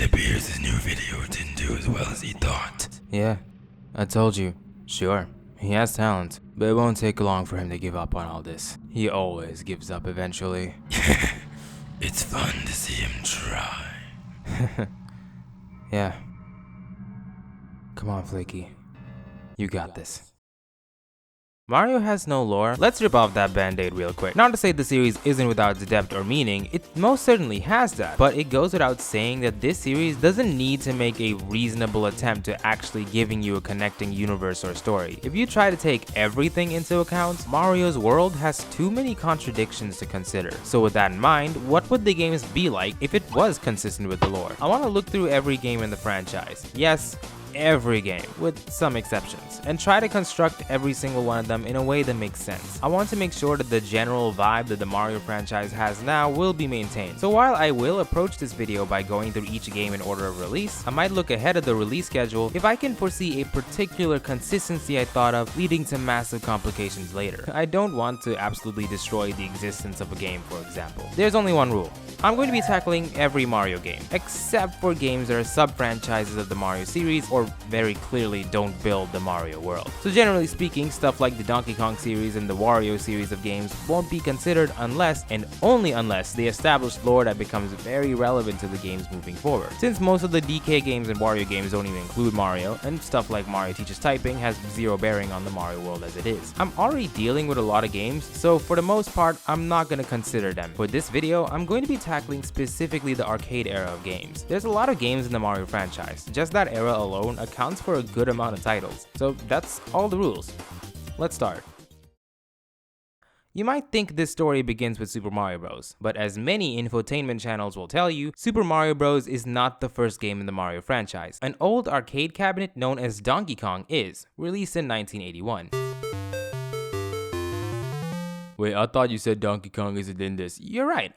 It appears his new video didn't do as well as he thought. Yeah, I told you. Sure, he has talent, but it won't take long for him to give up on all this. He always gives up eventually. It's fun to see him try. Yeah. Come on, Flaky. You got this. Mario has no lore. Let's rip off that band-aid real quick. Not to say the series isn't without depth or meaning, it most certainly has that, but it goes without saying that this series doesn't need to make a reasonable attempt to actually giving you a connecting universe or story. If you try to take everything into account, Mario's world has too many contradictions to consider. So with that in mind, what would the games be like if it was consistent with the lore? I want to look through every game in the franchise. Yes, every game, with some exceptions, and try to construct every single one of them in a way that makes sense. I want to make sure that the general vibe that the Mario franchise has now will be maintained. So while I will approach this video by going through each game in order of release, I might look ahead at the release schedule if I can foresee a particular consistency I thought of leading to massive complications later. I don't want to absolutely destroy the existence of a game, for example. There's only one rule. I'm going to be tackling every Mario game, except for games that are sub-franchises of the Mario series or very clearly don't build the Mario world. So generally speaking, stuff like the Donkey Kong series and the Wario series of games won't be considered unless and only unless they establish lore that becomes very relevant to the games moving forward. Since most of the DK games and Wario games don't even include Mario, and stuff like Mario Teaches Typing has zero bearing on the Mario world as it is. I'm already dealing with a lot of games, so for the most part, I'm not going to consider them. For this video, I'm going to be tackling specifically the arcade era of games. There's a lot of games in the Mario franchise. Just that era alone accounts for a good amount of titles. So that's all the rules. Let's start. You might think this story begins with Super Mario Bros., but as many infotainment channels will tell you, Super Mario Bros. Is not the first game in the Mario franchise. An old arcade cabinet known as Donkey Kong is, released in 1981. Wait, I thought you said Donkey Kong isn't in this. You're right.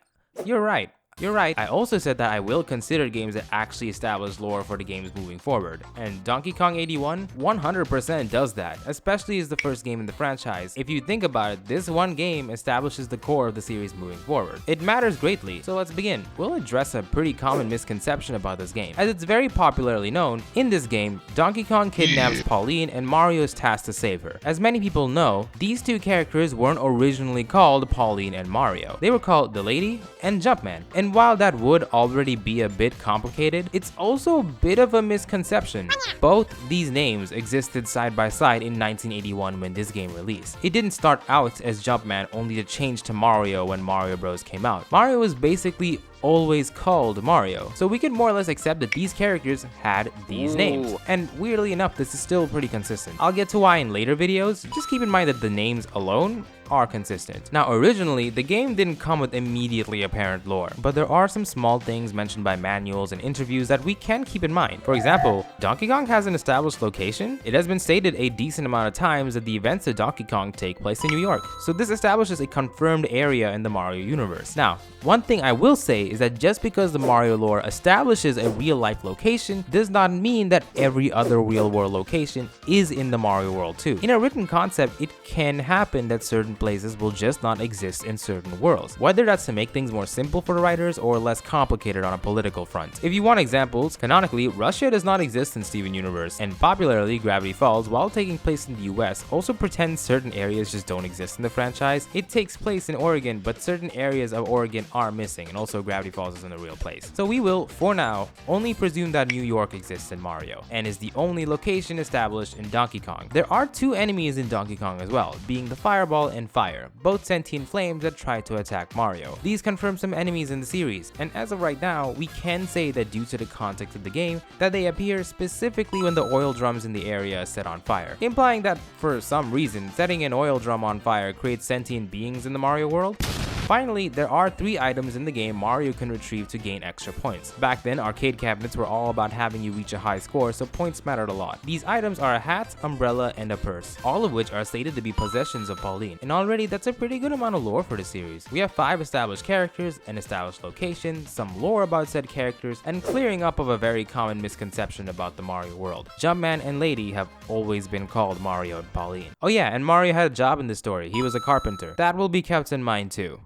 You're right, I also said that I will consider games that actually establish lore for the games moving forward, and Donkey Kong 81 100% does that, especially as the first game in the franchise. If you think about it, this one game establishes the core of the series moving forward. It matters greatly, so let's begin. We'll address a pretty common misconception about this game. As it's very popularly known, in this game, Donkey Kong kidnaps Pauline and Mario is tasked to save her. As many people know, these two characters weren't originally called Pauline and Mario. They were called the Lady and Jumpman. And while that would already be a bit complicated, it's also a bit of a misconception. Both these names existed side by side in 1981 when this game released. It didn't start out as Jumpman only to change to Mario when Mario Bros. Came out. Mario was basically always called Mario, so we can more or less accept that these characters had these names. And weirdly enough, this is still pretty consistent. I'll get to why in later videos, just keep in mind that the names alone are consistent. Now originally, the game didn't come with immediately apparent lore, but there are some small things mentioned by manuals and interviews that we can keep in mind. For example, Donkey Kong has an established location. It has been stated a decent amount of times that the events of Donkey Kong take place in New York, so this establishes a confirmed area in the Mario universe. Now, one thing I will say is that just because the Mario lore establishes a real-life location does not mean that every other real-world location is in the Mario world too. In a written concept, it can happen that certain places will just not exist in certain worlds, whether that's to make things more simple for the writers or less complicated on a political front. If you want examples, canonically, Russia does not exist in Steven Universe, and popularly, Gravity Falls, while taking place in the US, also pretends certain areas just don't exist in the franchise. It takes place in Oregon, but certain areas of Oregon are missing, and also Gravity Falls isn't a real place. So we will, for now, only presume that New York exists in Mario, and is the only location established in Donkey Kong. There are two enemies in Donkey Kong as well, being the Fireball and Fire, both sentient flames that try to attack Mario. These confirm some enemies in the series, and as of right now, we can say that due to the context of the game, that they appear specifically when the oil drums in the area are set on fire, implying that for some reason, setting an oil drum on fire creates sentient beings in the Mario world. Finally, there are 3 items in the game Mario can retrieve to gain extra points. Back then, arcade cabinets were all about having you reach a high score, so points mattered a lot. These items are a hat, umbrella, and a purse, all of which are stated to be possessions of Pauline. And already, that's a pretty good amount of lore for the series. We have 5 established characters, an established location, some lore about said characters, and clearing up of a very common misconception about the Mario world. Jumpman and Lady have always been called Mario and Pauline. Oh yeah, and Mario had a job in this story. He was a carpenter. That will be kept in mind too.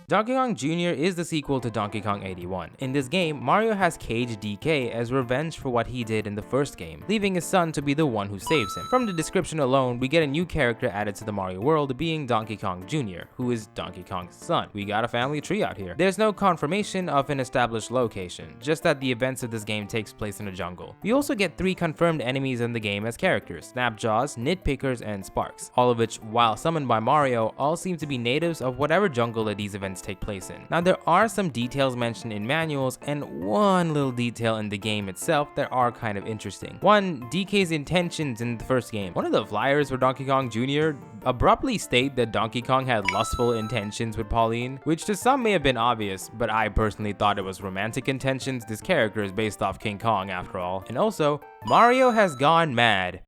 Donkey Kong Jr. is the sequel to Donkey Kong 81. In this game, Mario has caged DK as revenge for what he did in the first game, leaving his son to be the one who saves him. From the description alone, we get a new character added to the Mario world, being Donkey Kong Jr., who is Donkey Kong's son. We got a family tree out here. There's no confirmation of an established location, just that the events of this game takes place in a jungle. We also get 3 confirmed enemies in the game as characters: Snapjaws, Nitpickers, and Sparks, all of which, while summoned by Mario, all seem to be natives of whatever jungle that these events take place in. Now, there are some details mentioned in manuals and one little detail in the game itself that are kind of interesting. One, DK's intentions in the first game. One of the flyers for Donkey Kong Jr. abruptly state that Donkey Kong had lustful intentions with Pauline, which to some may have been obvious, but I personally thought it was romantic intentions. This character is based off King Kong after all. And also, Mario has gone mad.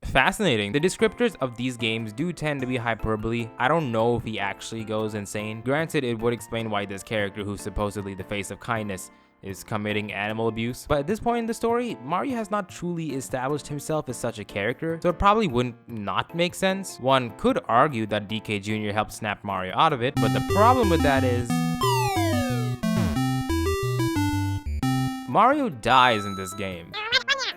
Fascinating. The descriptors of these games do tend to be hyperbole. I don't know if he actually goes insane. Granted, it would explain why this character, who's supposedly the face of kindness, is committing animal abuse. But at this point in the story, Mario has not truly established himself as such a character, so it probably wouldn't not make sense. One could argue that DK Jr. helped snap Mario out of it, but the problem with that is Mario dies in this game.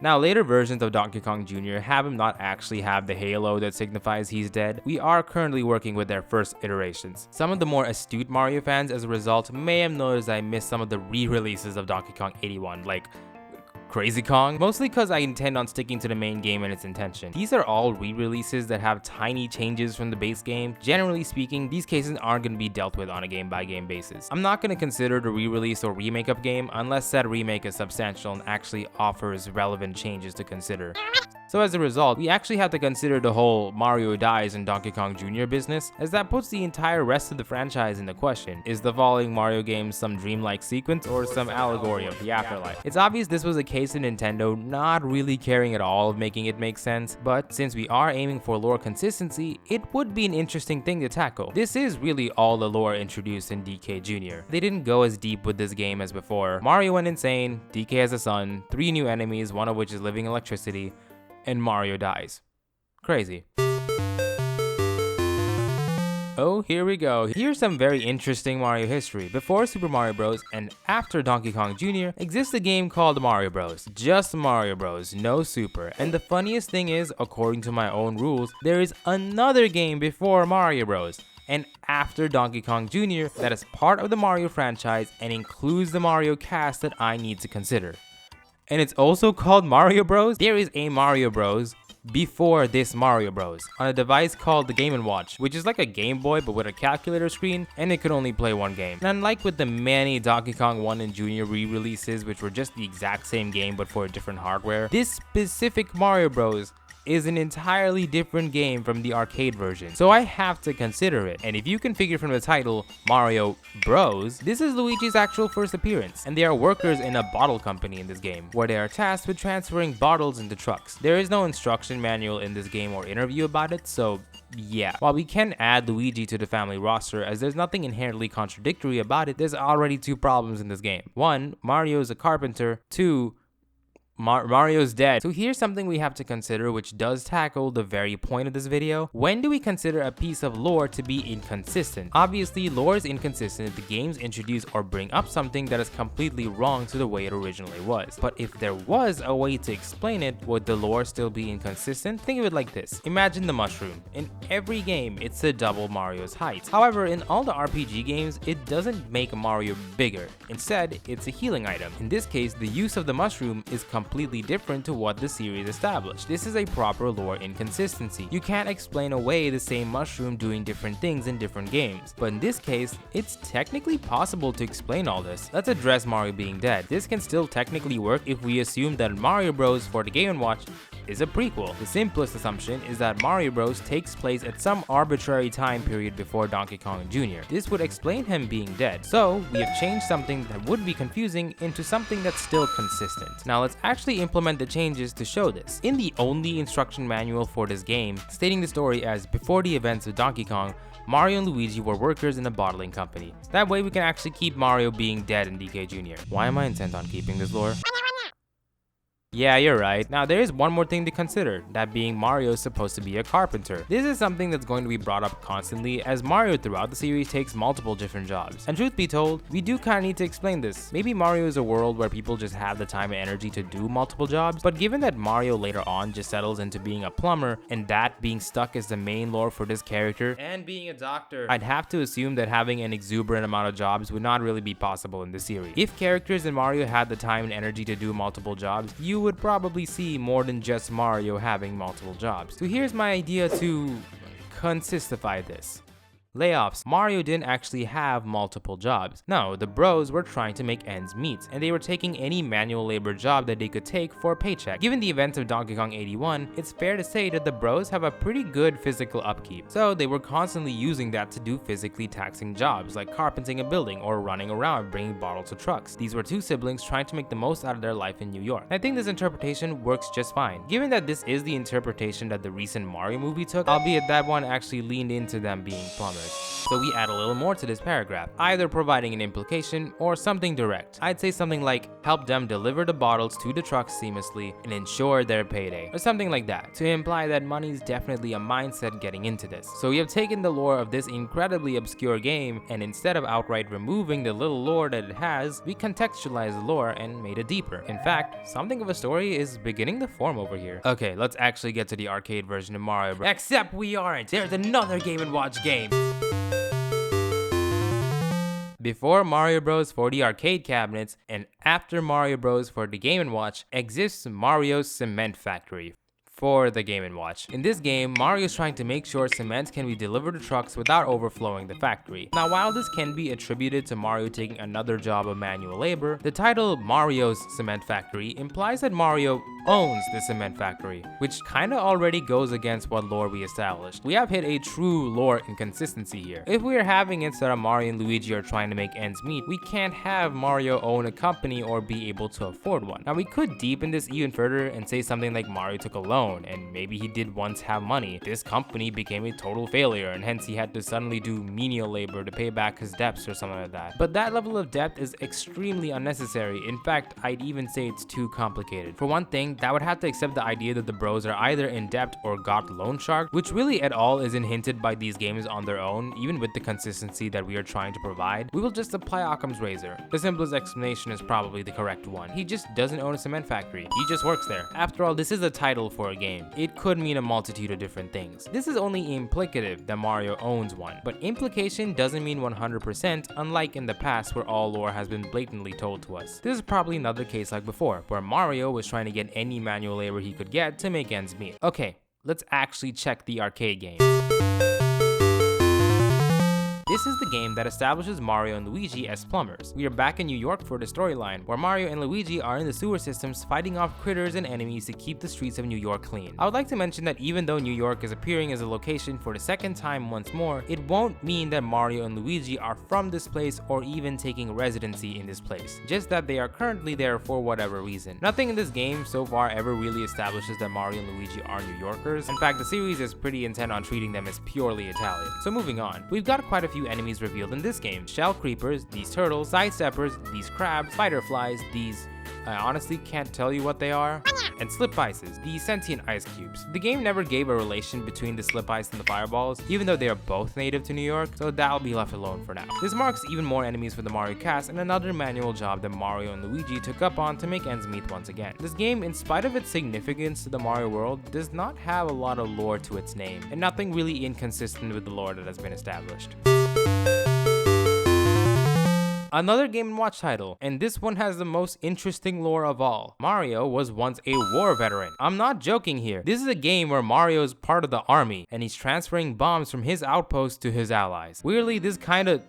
Now, later versions of Donkey Kong Jr. have him not actually have the halo that signifies he's dead. We are currently working with their first iterations. Some of the more astute Mario fans, as a result, may have noticed I missed some of the re-releases of Donkey Kong 81, like Crazy Kong, mostly because I intend on sticking to the main game and its intention. These are all re-releases that have tiny changes from the base game. Generally speaking, these cases aren't going to be dealt with on a game-by-game basis. I'm not going to consider the re-release or remake of game unless said remake is substantial and actually offers relevant changes to consider. So as a result, we actually have to consider the whole Mario dies in Donkey Kong Jr. business, as that puts the entire rest of the franchise into question. Is the following Mario game some dreamlike sequence or some allegory of the afterlife? It's obvious this was a case of Nintendo not really caring at all of making it make sense, but since we are aiming for lore consistency, it would be an interesting thing to tackle. This is really all the lore introduced in DK Jr. They didn't go as deep with this game as before. Mario went insane, DK has a son, 3 new enemies, one of which is living electricity, and Mario dies. Crazy. Oh, here we go. Here's some very interesting Mario history. Before Super Mario Bros. And after Donkey Kong Jr. exists a game called Mario Bros. Just Mario Bros. No Super. And the funniest thing is, according to my own rules, there is another game before Mario Bros. And after Donkey Kong Jr. that is part of the Mario franchise and includes the Mario cast that I need to consider. And it's also called Mario Bros. There is a Mario Bros. Before this Mario Bros. On a device called the Game & Watch, which is like a Game Boy but with a calculator screen, and it could only play one game. And unlike with the many Donkey Kong 1 and Jr. re-releases, which were just the exact same game but for a different hardware, this specific Mario Bros. Is an entirely different game from the arcade version, so I have to consider it. And if you can figure from the title Mario Bros, this is Luigi's actual first appearance, and they are workers in a bottle company in this game, where they are tasked with transferring bottles into trucks. There is no instruction manual in this game or interview about it, so yeah. While we can add Luigi to the family roster, as there's nothing inherently contradictory about it, there's already 2 problems in this game. 1, Mario's a carpenter. 2, Mario's dead. So here's something we have to consider, which does tackle the very point of this video. When do we consider a piece of lore to be inconsistent? Obviously, lore is inconsistent if the games introduce or bring up something that is completely wrong to the way it originally was. But if there was a way to explain it, would the lore still be inconsistent? Think of it like this. Imagine the mushroom. In every game, it's a double Mario's height. However, in all the RPG games, it doesn't make Mario bigger. Instead, it's a healing item. In this case, the use of the mushroom is completely different to what the series established. This is a proper lore inconsistency. You can't explain away the same mushroom doing different things in different games, but in this case, it's technically possible to explain all this. Let's address Mario being dead. This can still technically work if we assume that Mario Bros. For the Game & Watch is a prequel. The simplest assumption is that Mario Bros. Takes place at some arbitrary time period before Donkey Kong Jr. This would explain him being dead. So we have changed something that would be confusing into something that's still consistent. Now let's actually implement the changes to show this. In the only instruction manual for this game, stating the story as before the events of Donkey Kong, Mario and Luigi were workers in a bottling company. That way we can actually keep Mario being dead in DK Jr. Why am I intent on keeping this lore? Yeah, you're right. Now there is one more thing to consider, that being Mario is supposed to be a carpenter. This is something that's going to be brought up constantly, as Mario throughout the series takes multiple different jobs. And truth be told, we do kinda need to explain this. Maybe Mario is a world where people just have the time and energy to do multiple jobs, but given that Mario later on just settles into being a plumber, and that being stuck as the main lore for this character, and being a doctor, I'd have to assume that having an exuberant amount of jobs would not really be possible in this series. If characters in Mario had the time and energy to do multiple jobs, you would probably see more than just Mario having multiple jobs. So here's my idea to consistify this. Layoffs. Mario didn't actually have multiple jobs. No, the bros were trying to make ends meet, and they were taking any manual labor job that they could take for a paycheck. Given the events of Donkey Kong 81, it's fair to say that the bros have a pretty good physical upkeep, so they were constantly using that to do physically taxing jobs like carpenting a building or running around bringing bottles to trucks. These were two siblings trying to make the most out of their life in New York. I think this interpretation works just fine, given that this is the interpretation that the recent Mario movie took, albeit that one actually leaned into them being plumbers. So we add a little more to this paragraph, either providing an implication or something direct. I'd say something like, help them deliver the bottles to the trucks seamlessly and ensure their payday, or something like that, to imply that money's definitely a mindset getting into this. So we have taken the lore of this incredibly obscure game, and instead of outright removing the little lore that it has, we contextualized the lore and made it deeper. In fact, something of a story is beginning to form over here. Okay, let's actually get to the arcade version of Mario Bros. Except we aren't! There's another Game & Watch game! Before Mario Bros. For the arcade cabinets and after Mario Bros. For the Game & Watch exists Mario's Cement Factory for the Game & Watch. In this game, Mario is trying to make sure cement can be delivered to trucks without overflowing the factory. Now, while this can be attributed to Mario taking another job of manual labor, the title Mario's Cement Factory implies that Mario owns the cement factory, which kinda already goes against what lore we established. We have hit a true lore inconsistency here. If we are having it that Mario and Luigi are trying to make ends meet, we can't have Mario own a company or be able to afford one. Now, we could deepen this even further and say something like Mario took a loan, and maybe he did once have money. This company became a total failure, and hence he had to suddenly do menial labor to pay back his debts or something like that. But that level of debt is extremely unnecessary. In fact, I'd even say it's too complicated. For one thing, that would have to accept the idea that the bros are either in debt or got loan shark, which really at all isn't hinted by these games on their own, even with the consistency that we are trying to provide. We will just apply Occam's razor. The simplest explanation is probably the correct one. He just doesn't own a cement factory. He just works there. After all, this is a title for a game. It could mean a multitude of different things. This is only implicative that Mario owns one, but implication doesn't mean 100%, unlike in the past where all lore has been blatantly told to us. This is probably another case like before, where Mario was trying to get any manual labor he could get to make ends meet. Okay, let's actually check the arcade game. This is the game that establishes Mario and Luigi as plumbers. We are back in New York for the storyline, where Mario and Luigi are in the sewer systems fighting off critters and enemies to keep the streets of New York clean. I would like to mention that even though New York is appearing as a location for the second time once more, it won't mean that Mario and Luigi are from this place or even taking residency in this place, just that they are currently there for whatever reason. Nothing in this game so far ever really establishes that Mario and Luigi are New Yorkers. In fact, the series is pretty intent on treating them as purely Italian. So moving on, we've got quite a few enemies revealed in this game. Shell creepers, these turtles, sidesteppers, these crabs, spider flies, these... I honestly can't tell you what they are. And slip ices, the sentient ice cubes. The game never gave a relation between the slip ice and the fireballs, even though they are both native to New York, so that'll be left alone for now. This marks even more enemies for the Mario cast and another manual job that Mario and Luigi took up on to make ends meet once again. This game, in spite of its significance to the Mario world, does not have a lot of lore to its name, and nothing really inconsistent with the lore that has been established. Another Game & Watch title, and this one has the most interesting lore of all. Mario was once a war veteran. I'm not joking here. This is a game where Mario is part of the army, and he's transferring bombs from his outpost to his allies. Weirdly, this kinda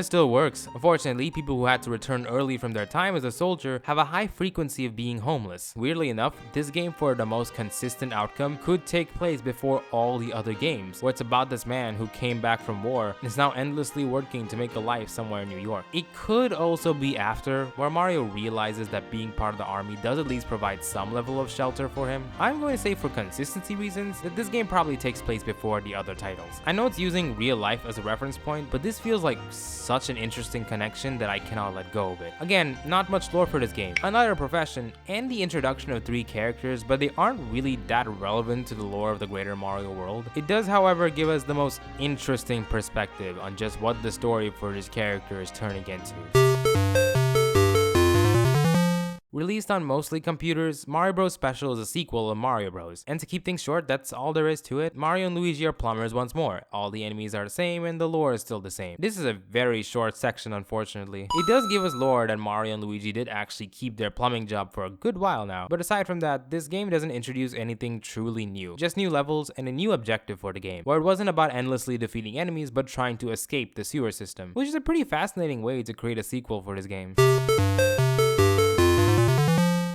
still works. Unfortunately, people who had to return early from their time as a soldier have a high frequency of being homeless. Weirdly enough, this game for the most consistent outcome could take place before all the other games, where it's about this man who came back from war and is now endlessly working to make a life somewhere in New York. It could also be after, where Mario realizes that being part of the army does at least provide some level of shelter for him. I'm going to say for consistency reasons that this game probably takes place before the other titles. I know it's using real life as a reference point, but this feels like like such an interesting connection that I cannot let go of it. Again, not much lore for this game, another profession, and the introduction of 3 characters, but they aren't really that relevant to the lore of the greater Mario world. It does, however, give us the most interesting perspective on just what the story for this character is turning into. Released on mostly computers, Mario Bros. Special is a sequel of Mario Bros. And to keep things short, that's all there is to it. Mario and Luigi are plumbers once more. All the enemies are the same and the lore is still the same. This is a very short section, unfortunately. It does give us lore that Mario and Luigi did actually keep their plumbing job for a good while now. But aside from that, this game doesn't introduce anything truly new. Just new levels and a new objective for the game, where it wasn't about endlessly defeating enemies but trying to escape the sewer system, which is a pretty fascinating way to create a sequel for this game.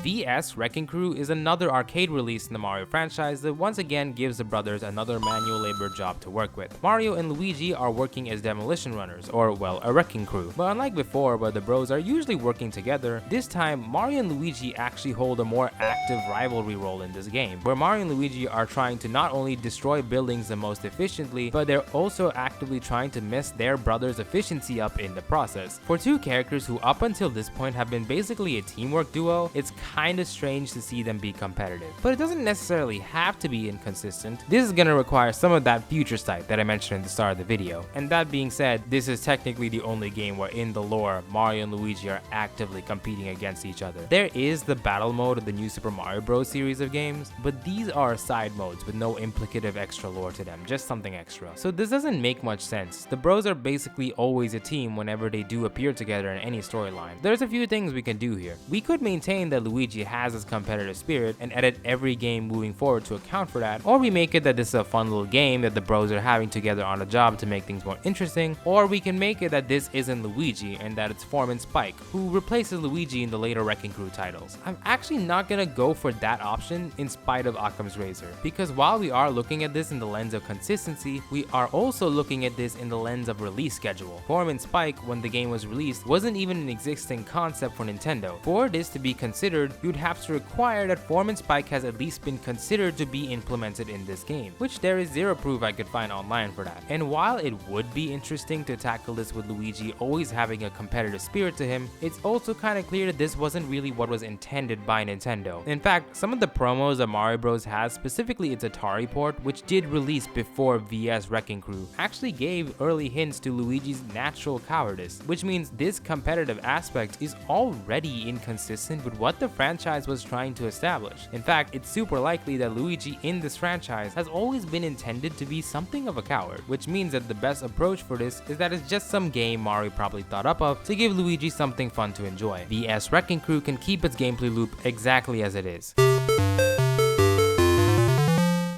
VS Wrecking Crew is another arcade release in the Mario franchise that once again gives the brothers another manual labor job to work with. Mario and Luigi are working as demolition runners, or well, a wrecking crew. But unlike before, where the bros are usually working together, this time Mario and Luigi actually hold a more active rivalry role in this game, where Mario and Luigi are trying to not only destroy buildings the most efficiently, but they're also actively trying to mess their brother's efficiency up in the process. For 2 characters who up until this point have been basically a teamwork duo, it's kind of strange to see them be competitive. But it doesn't necessarily have to be inconsistent. This is gonna require some of that future sight that I mentioned at the start of the video. And that being said, this is technically the only game where in the lore, Mario and Luigi are actively competing against each other. There is the battle mode of the new Super Mario Bros. Series of games, but these are side modes with no implicative extra lore to them, just something extra. So this doesn't make much sense. The bros are basically always a team whenever they do appear together in any storyline. There's a few things we can do here. We could maintain that Luigi has this competitive spirit and edit every game moving forward to account for that, or we make it that this is a fun little game that the bros are having together on a job to make things more interesting, or we can make it that this isn't Luigi and that it's Foreman Spike, who replaces Luigi in the later Wrecking Crew titles. I'm actually not gonna go for that option in spite of Occam's razor, because while we are looking at this in the lens of consistency, we are also looking at this in the lens of release schedule. Foreman Spike, when the game was released, wasn't even an existing concept for Nintendo. For this to be considered, you'd have to require that Foreman Spike has at least been considered to be implemented in this game, which there is zero proof I could find online for that. And while it would be interesting to tackle this with Luigi always having a competitive spirit to him, it's also kind of clear that this wasn't really what was intended by Nintendo. In fact, some of the promos that Mario Bros has, specifically its Atari port, which did release before VS Wrecking Crew, actually gave early hints to Luigi's natural cowardice, which means this competitive aspect is already inconsistent with what the franchise was trying to establish. In fact, it's super likely that Luigi in this franchise has always been intended to be something of a coward, which means that the best approach for this is that it's just some game Mario probably thought up of to give Luigi something fun to enjoy. VS Wrecking Crew can keep its gameplay loop exactly as it is.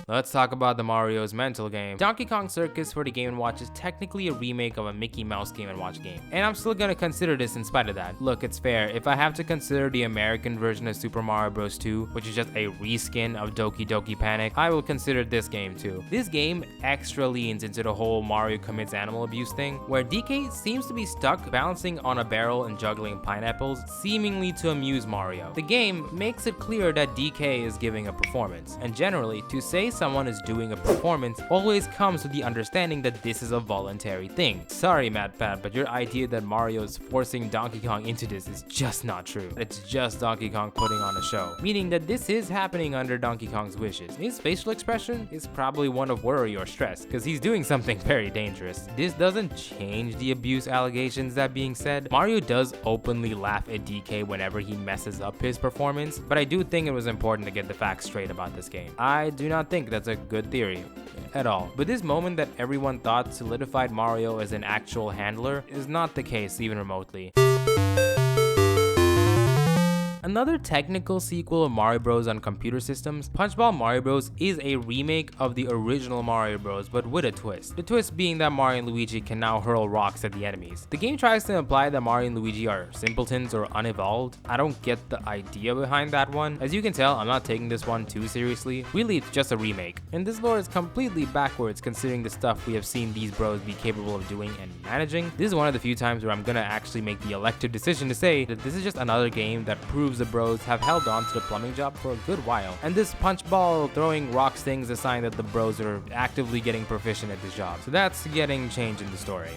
Let's talk about the Mario's mental game. Donkey Kong Circus for the Game & Watch is technically a remake of a Mickey Mouse Game & Watch game, and I'm still gonna consider this in spite of that. Look, it's fair. If I have to consider the American version of Super Mario Bros. 2, which is just a reskin of Doki Doki Panic, I will consider this game too. This game extra leans into the whole Mario commits animal abuse thing, where DK seems to be stuck balancing on a barrel and juggling pineapples, seemingly to amuse Mario. The game makes it clear that DK is giving a performance, and generally, to say someone is doing a performance always comes with the understanding that this is a voluntary thing. Sorry, MatPat, but your idea that Mario is forcing Donkey Kong into this is just not true. It's just Donkey Kong putting on a show, meaning that this is happening under Donkey Kong's wishes. His facial expression is probably one of worry or stress, because he's doing something very dangerous. This doesn't change the abuse allegations. That being said, Mario does openly laugh at DK whenever he messes up his performance, but I do think it was important to get the facts straight about this game. I do not think that's a good theory at all, but this moment that everyone thought solidified Mario as an actual handler is not the case even remotely. Another technical sequel of Mario Bros. On computer systems, Punchball Mario Bros. Is a remake of the original Mario Bros. But with a twist. The twist being that Mario and Luigi can now hurl rocks at the enemies. The game tries to imply that Mario and Luigi are simpletons or unevolved. I don't get the idea behind that one. As you can tell, I'm not taking this one too seriously. Really, it's just a remake. And this lore is completely backwards considering the stuff we have seen these bros be capable of doing and managing. This is one of the few times where I'm gonna actually make the elective decision to say that this is just another game that proves the bros have held on to the plumbing job for a good while, and this punch ball throwing rocks thing is a sign that the bros are actively getting proficient at this job. So that's getting change in the story.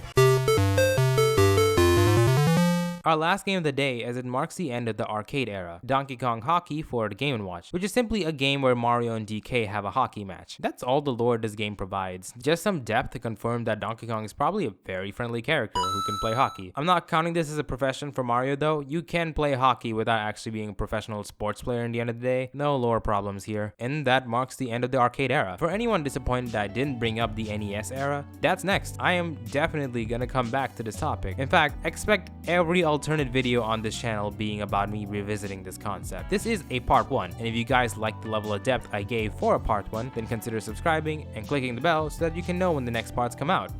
Our last game of the day, as it marks the end of the arcade era, Donkey Kong Hockey for the Game & Watch, which is simply a game where Mario and DK have a hockey match. That's all the lore this game provides, just some depth to confirm that Donkey Kong is probably a very friendly character who can play hockey. I'm not counting this as a profession for Mario though. You can play hockey without actually being a professional sports player in the end of the day. No lore problems here. And that marks the end of the arcade era. For anyone disappointed that I didn't bring up the NES era, that's next. I am definitely gonna come back to this topic. In fact, expect every alternate video on this channel being about me revisiting this concept. This is a part 1, and if you guys like the level of depth I gave for a part 1, then consider subscribing and clicking the bell so that you can know when the next parts come out.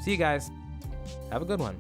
See you guys. Have a good one.